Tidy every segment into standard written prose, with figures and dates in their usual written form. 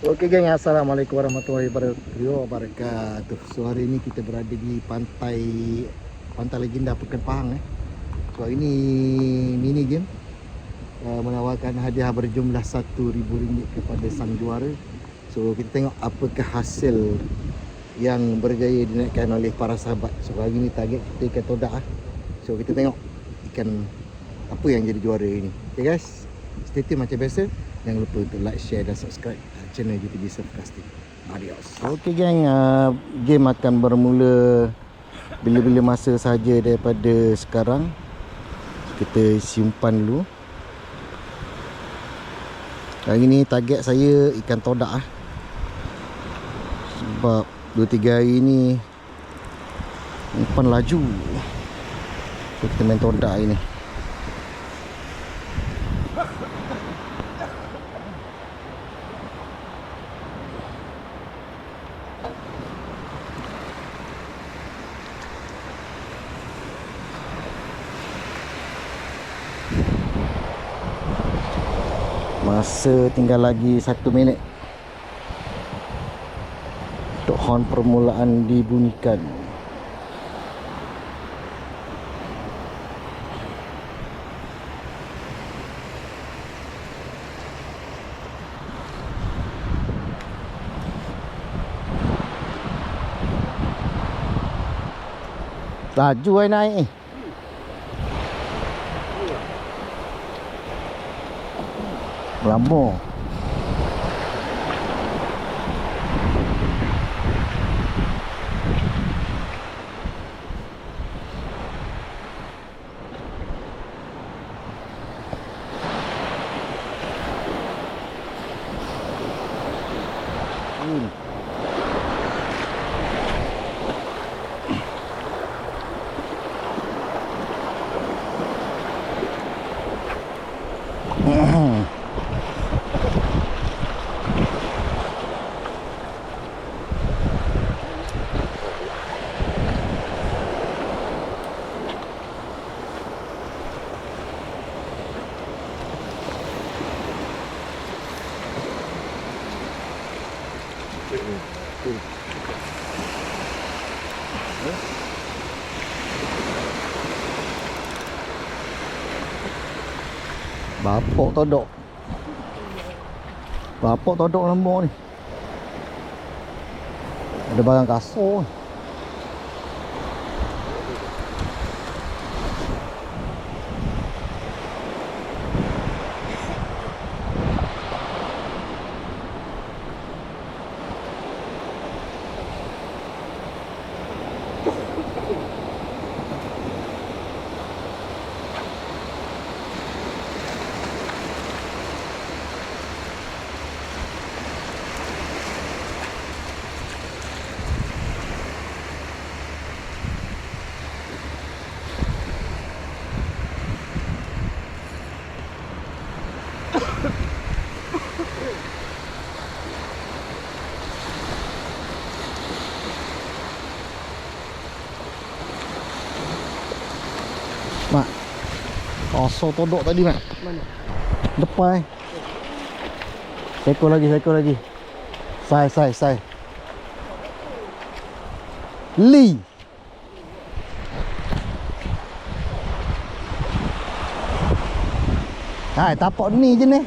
Okey geng, assalamualaikum warahmatullahi wabarakatuh. So hari ini kita berada di Pantai Legenda Pekan Pahang So ini mini game menawarkan hadiah berjumlah RM1,000 kepada sang juara. So kita tengok apakah hasil yang berjaya dinaikkan oleh para sahabat. So hari ini target kita ikan todak So kita tengok ikan apa yang jadi juara ini. Okay guys, stay tune macam biasa. Jangan lupa untuk like, share dan subscribe channel GTB Surfcasting. Adios. Okey geng, game akan bermula bila-bila masa saja daripada sekarang. Kita simpan dulu. Hari ni target saya ikan todak sebab 2-3 hari ni umpan laju. So, kita main todak hari ni. Masa tinggal lagi 1 minit untuk horn permulaan dibunyikan. Laju naik Melambung. Bapak todok. Bapak todok lembut ni. Ada barang kasar. Mak, kosong todok tadi mak. Mana? Depan. Sekor lagi. Sai. Li. Hai, tapak ni je ni.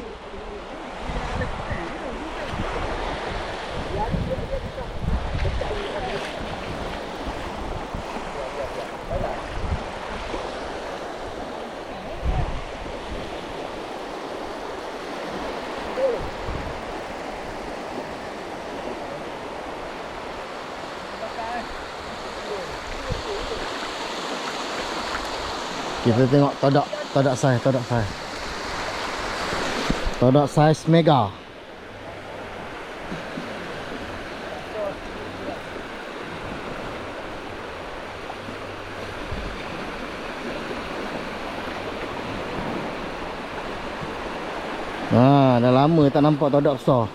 Kita tengok todak saiz. Todak saiz mega. Dah lama tak nampak todak besar.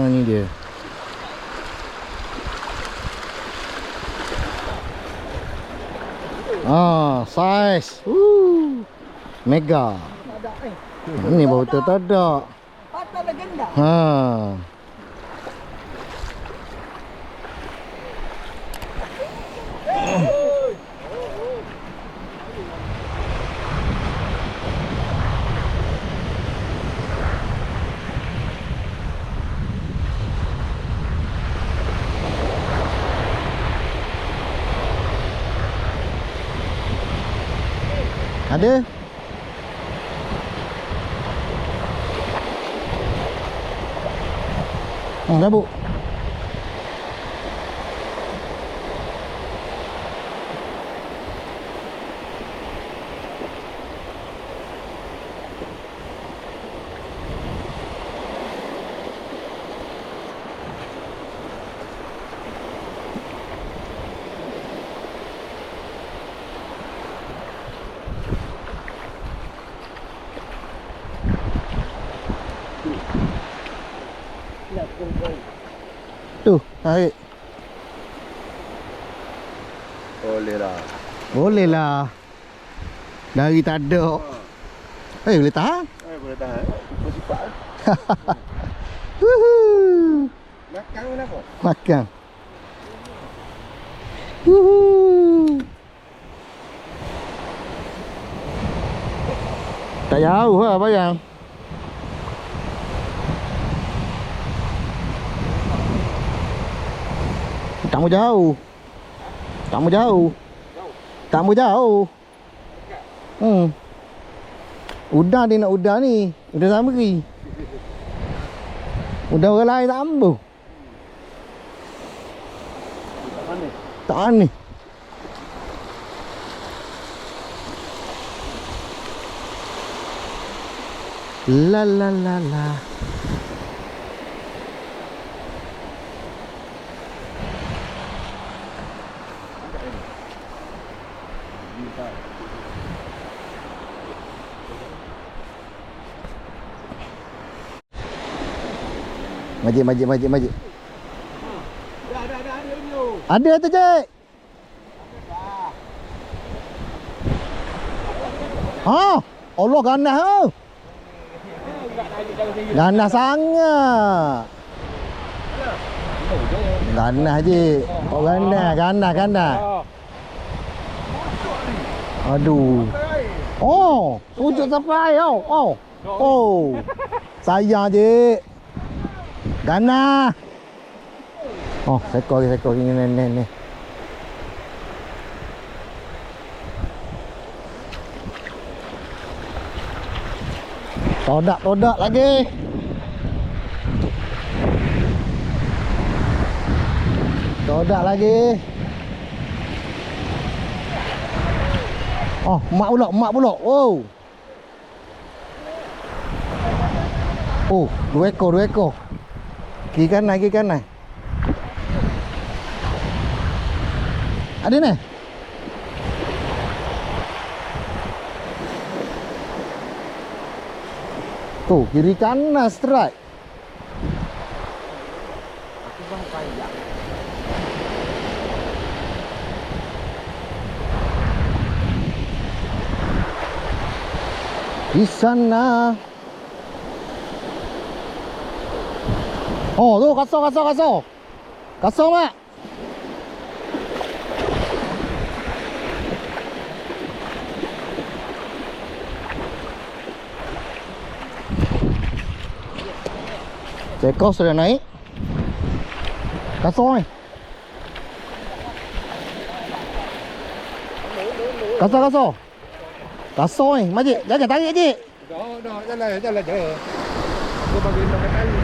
Ni dia. Saiz. Mega. Ini bau todak. Pantai Legenda. Ha. Ada? Dah bu. Tu, tarik. Boleh lah. Boleh lah. Dari tak ada. Boleh tahan. Boleh tahan. Sifat. Wuhu. Makan kenapa? Makan. Wuhu. Tak jauh lah bayang. Tak mau jauh. Tak mau jauh. Tak mau jauh. Udah dia nak udah ni. Udah sama ke? Udah orang lain tak ambil. Tak aneh. La la la la. Majik. Ada tu, Cik. Ha, Allah ganas tu. Ganas sangat. Ganas je. Oh ganas. Aduh. Oh, sujud sampai oh. Oh. Sayang je. Ganas. Oh, sekor ni. Todak lagi. Todak lagi. Oh, mak pula. Oh. Oh, dua ekor. Kiri kanan. Ada ni? Tu, kiri kanan strike. Aku bang panjang. Di sana. Oh, tu kasar mak. Sekor sudah naik. Kasar ni. Kasar ni. Majik, jangan tarik Cik. Dah, jalan je. Dia bagi makan kali.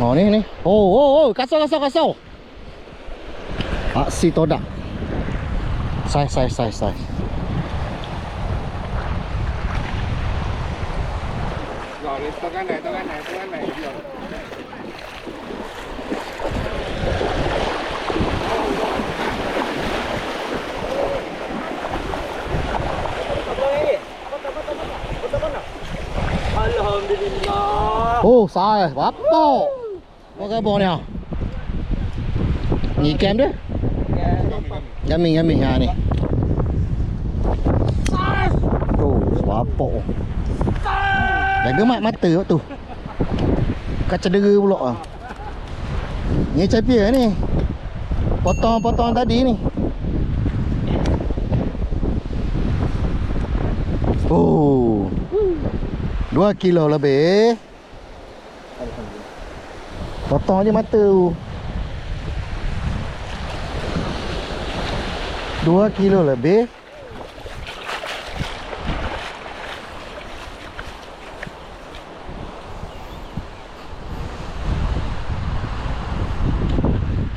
Oh ni. Oh, kasar. Aksi todak. Sai. Rồi, tôi cái này. Alhamdulillah. Oh, sai. Bapa. Có cái bò nào. Nhị kem đấy. Yummy ha ni. Tu apa? Jaga mat mata tu. Kau cedera pula ah. Ni capia ni. Potong-potong tadi ni. Oh. 2 kilo lebih. Potong je mata tu. 2 kilo lebih.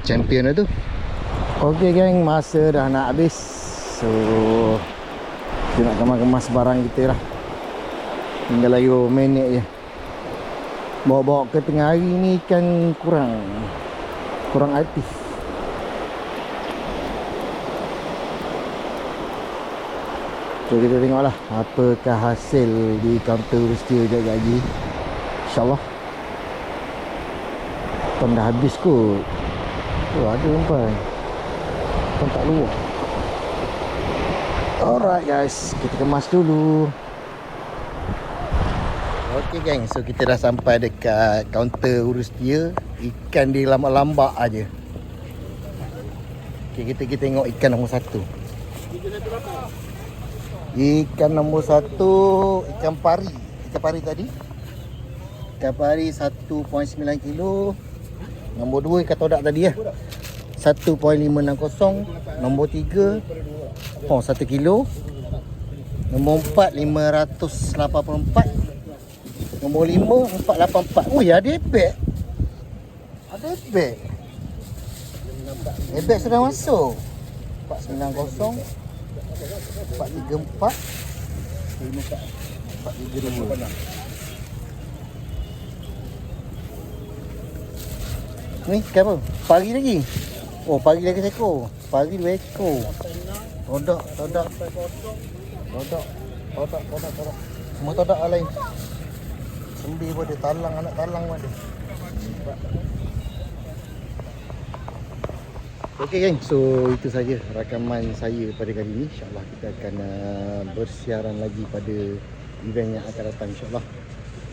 Champion lah tu. Okey geng, masa dah nak habis. So kita nak kemas-kemas barang kita lah. Tinggal lagi beberapa minit je. Bawa-bawa ke tengah hari ni kan kurang aktif. So kita tengoklah apakah hasil di kaunter Rustia sekejap lagi. InsyaAllah Tuan dah habis kot. Oh ada umpan. Tuan tak luar. Alright guys, kita kemas dulu. Okey geng, so kita dah sampai dekat kaunter Rustia. Ikan di lambak-lambak aja. Okey, kita tengok ikan nombor 1. Ikan nombor 1, ikan pari. Ikan pari tadi. Ikan pari 1.9 kilo. Nombor 2 ikan todak tadi ya. 1.560. Nombor 3 1 kilo. Nombor 4 584. Nombor 5 484. Ui ada ebek. Ada ebek. Ebek sudah masuk. 490 434 432. Ni ikan apa? Pari lagi. Oh pari lagi seekor. Pari 2 ekor. Todak. Semua todak lain. Sembi pun ada, talang, anak talang pun ada. Okey geng, so itu saja rakaman saya pada kali ini. InsyaAllah kita akan bersiaran lagi pada event yang akan datang insyaAllah.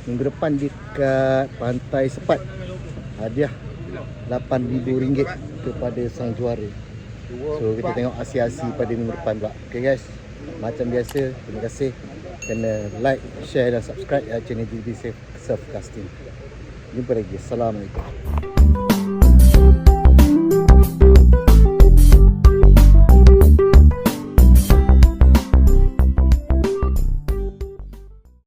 Minggu depan dekat Pantai Sepat, hadiah RM8,000 kepada sang juara. So kita tengok aksi-aksi pada minggu depan pula. Okay guys, macam biasa, terima kasih kena like, share dan subscribe channel DB Surf Casting. Jumpa lagi. Assalamualaikum.